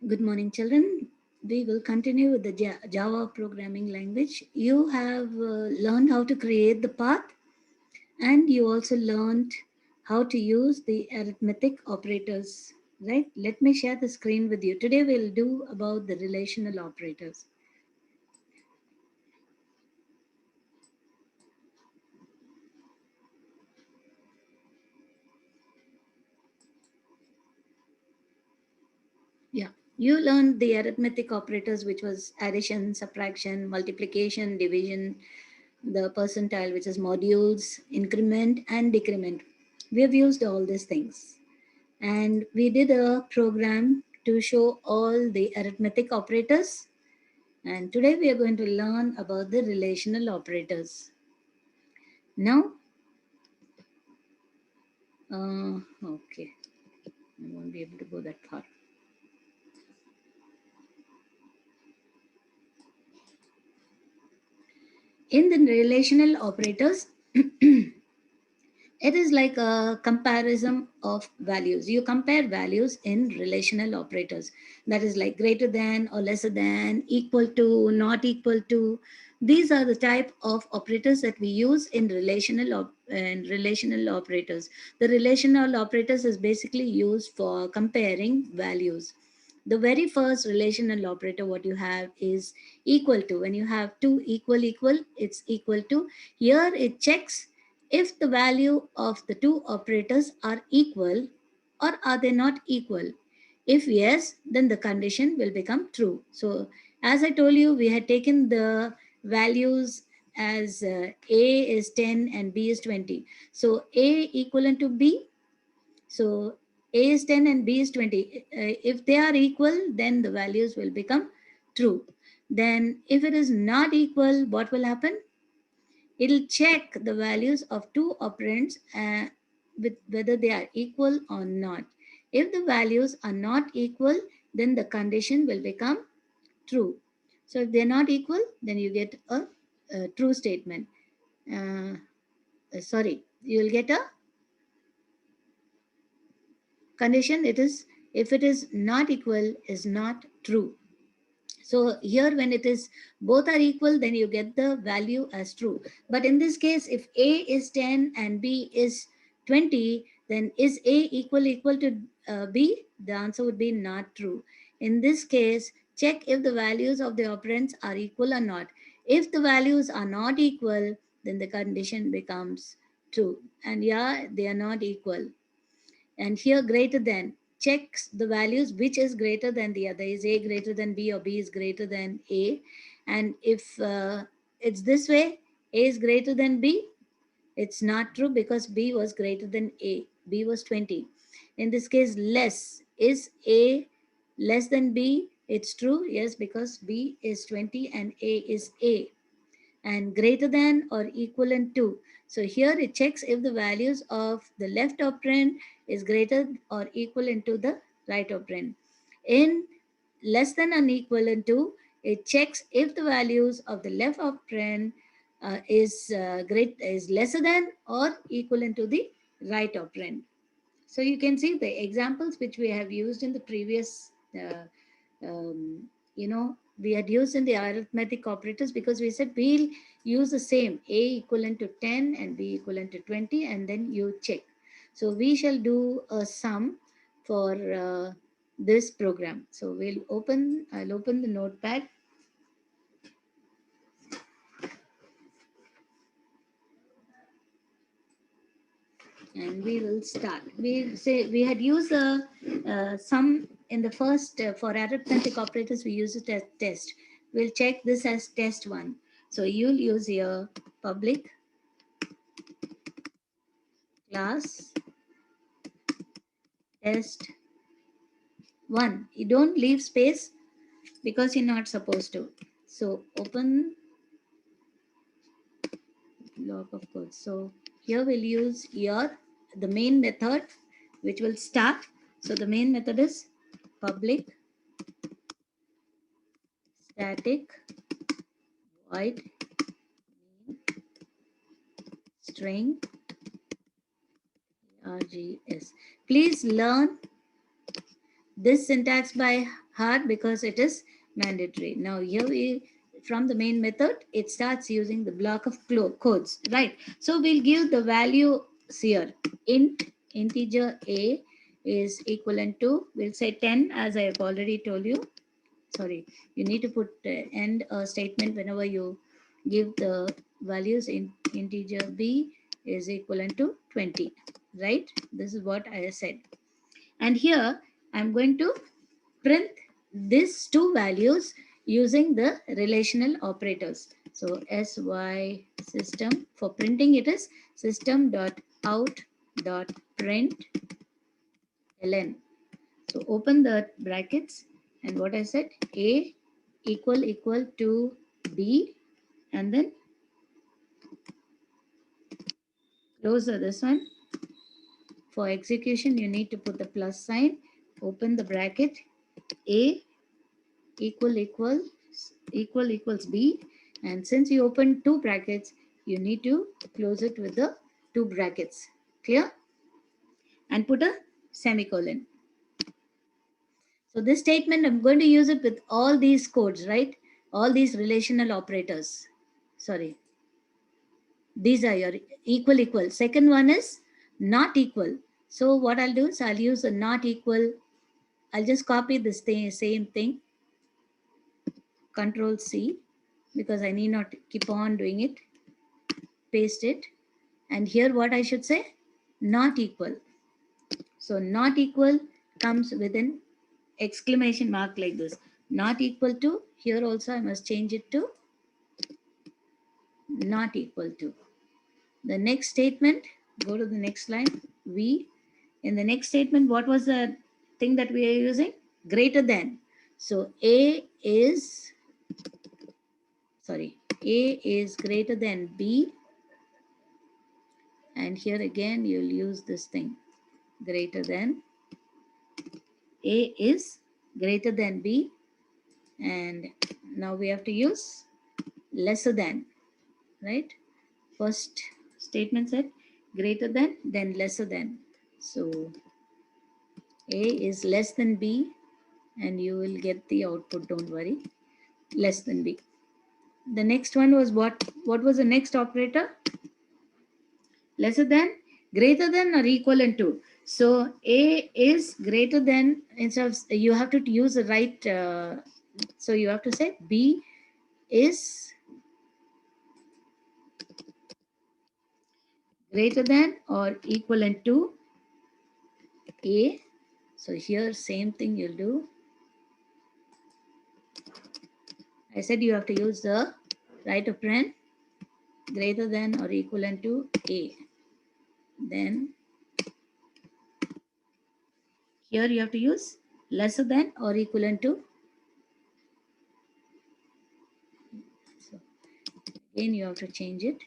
Good morning, children. We will continue with the Java programming language. You have learned how to create the path, and you also learned how to use the arithmetic operators, right? Let me share the screen with you. Today we'll do about the relational operators. Yeah, you learned the arithmetic operators, which was addition, subtraction, multiplication, division, the percentile, which is modules, increment, and decrement. We have used all these things. And we did a program to show all the arithmetic operators. And today we are going to learn about the relational operators. Now, okay, I won't be able to go that far. In the relational operators, it is like a comparison of values. You compare values in relational operators. That is like greater than or lesser than, equal to, not equal to. These are the type of operators that we use in relational operators. The relational operators is basically used for comparing values. The very first relational operator what you have is equal to. When you have two equal, it's equal to. Here it checks if the value of the two operators are equal or are they not equal. If yes, then the condition will become true. So as I told you, we had taken the values as A is 10 and B is 20. So A equivalent to B. So A is 10 and B is 20. If they are equal, then the values will become true. Then if it is not equal, what will happen? It'll check the values of two operands with whether they are equal or not. If the values are not equal, then the condition will become true. So if they're not equal, then you get a true statement. Sorry, you'll get a condition. It is if it is not equal is not true. So here when it is both are equal, then you get the value as true. But in this case, if A is 10 and B is 20, then is A equal to B? The answer would be not true. In this case, check if the values of the operands are equal or not. If the values are not equal, then the condition becomes true. And yeah, they are not equal. And here greater than checks the values which is greater than the other. Is A greater than B or B is greater than A? And if it's this way, A is greater than B, it's not true because B was greater than A. B was 20. In this case, less. Is A less than B? It's true, yes, because B is 20 and A is A, and greater than or equivalent to. So here it checks if the values of the left operand is greater or equivalent to the right operand. In less than or equivalent to, it checks if the values of the left operand is lesser than or equivalent to the right operand. So you can see the examples which we have used in the previous we had used in the arithmetic operators, because we said we'll use the same A equivalent to 10 and B equivalent to 20, and then you check. So we shall do a sum for this program. So I'll open the notepad. And we will start. We say we had used a sum in the first for arithmetic operators. We use it as test. We'll check this as test one. So you'll use your public class test one. You don't leave space because you're not supposed to. So open block of code. So here we'll use the main method which will start. So the main method is public static void string RGS. Please learn this syntax by heart because it is mandatory. Now here we, from the main method, it starts using the block of codes, right? So we'll give the value here. Int integer a is equivalent to, we'll say 10, as I have already told you. Sorry, you need to put end a statement whenever you give the values. In integer b is equivalent to 20, right? This is what I said. And here I'm going to print these two values using the relational operators. So sy system, for printing it is system.out.println. So open the brackets, and what I said, a equal to b, and then close this one. For execution you need to put the plus sign, open the bracket, a equals b, and since you open two brackets you need to close it with the two brackets. Clear? And put a semicolon. So this statement, I'm going to use it with all these codes, right? All these relational operators. Sorry. These are your equal. Second one is not equal. So what I'll do is I'll use a not equal. I'll just copy this thing, same thing. Control C, because I need not keep on doing it. Paste it. And here what I should say? Not equal. So not equal comes with an exclamation mark like this. Not equal to, here also I must change it to not equal to. The next statement, go to the next line, V. In the next statement, what was the thing that we are using? Greater than. So A is greater than B. And here again, you'll use this thing, greater than. A is greater than B. And now we have to use lesser than, right? First statement said greater than, then lesser than. So A is less than B, and you will get the output, don't worry, less than B. The next one was what? What was the next operator? Lesser than, greater than, or equivalent to. So A is greater than, instead of, you have to use the right, so you have to say B is greater than or equivalent to A. So here same thing you'll do. I said you have to use the right operand, greater than or equivalent to A. Then here you have to use lesser than or equivalent to. So again you have to change it.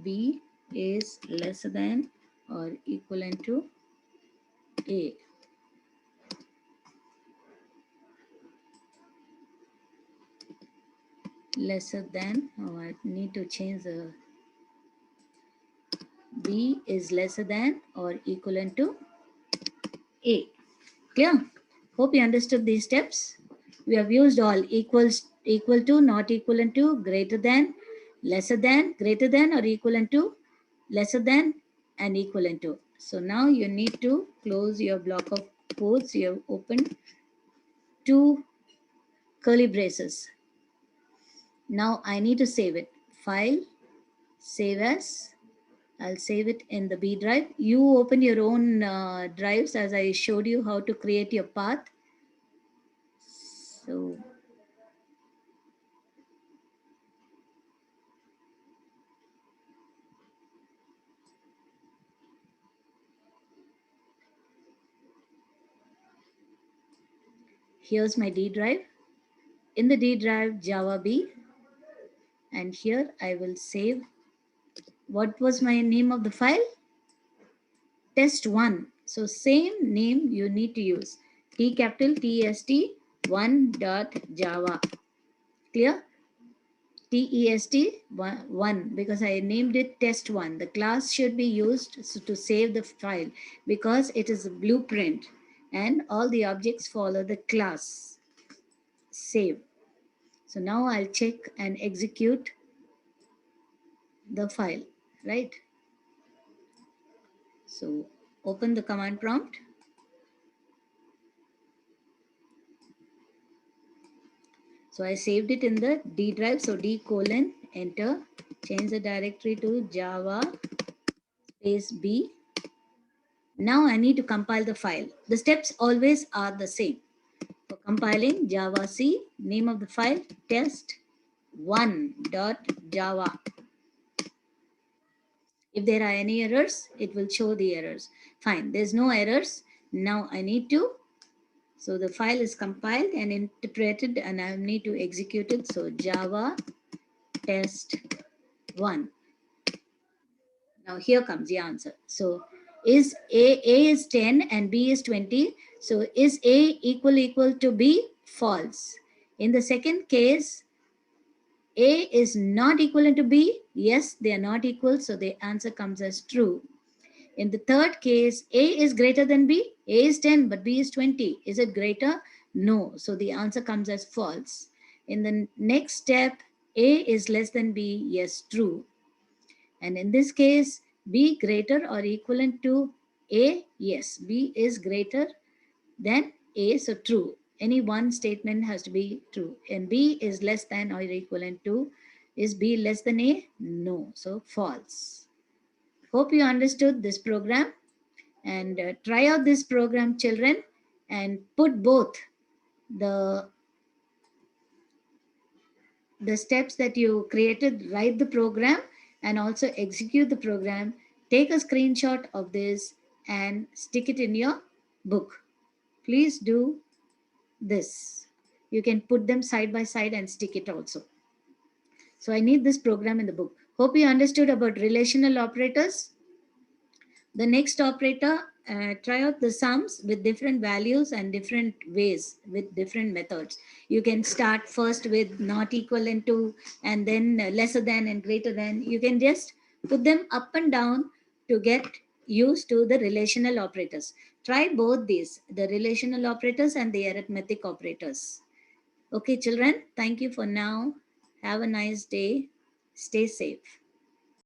B is lesser than or equivalent to A. Lesser than, oh, I need to change the, B is lesser than or equivalent to A. Clear? Hope you understood these steps. We have used all equals, equal to, not equivalent to, greater than, lesser than, greater than or equivalent to, lesser than, and equivalent to. So now you need to close your block of codes. You have opened two curly braces. Now I need to save it. File, save as. I'll save it in the B drive. You open your own drives as I showed you how to create your path. So here's my D drive. In the D drive, Java B. And here I will save. What was my name of the file? Test1. So same name you need to use. T capital TST1.java. Clear? TEST1 because I named it test1. The class should be used to save the file because it is a blueprint and all the objects follow the class. Save. So now I'll check and execute the file, right? So open the command prompt. So I saved it in the D drive. So D colon, enter, change the directory to Java space B. Now I need to compile the file. The steps always are the same. For compiling, Java C, name of the file, test1.java. If there are any errors, it will show the errors. Fine, there's no errors. Now I need to, so the file is compiled and interpreted and I need to execute it. So Java test1. Now here comes the answer. So is A is 10 and B is 20. So is A equal to B? False. In the second case, A is not equivalent to B. Yes, they are not equal. So the answer comes as true. In the third case, A is greater than B. A is 10, but B is 20. Is it greater? No. So the answer comes as false. In the next step, A is less than B. Yes, true. And in this case, B greater or equivalent to A? Yes, B is greater than A, so true. Any one statement has to be true. And B is less than or equivalent to, is B less than A? No, so false. Hope you understood this program and try out this program, children, and put both the steps that you created, write the program and also execute the program. Take a screenshot of this and stick it in your book. Please do this. You can put them side by side and stick it also. So I need this program in the book. Hope you understood about relational operators. The next operator, try out the sums with different values and different ways with different methods. You can start first with not equivalent to and then lesser than and greater than. You can just put them up and down to get used to the relational operators. Try both these, the relational operators and the arithmetic operators. Okay, children, thank you for now. Have a nice day. Stay safe.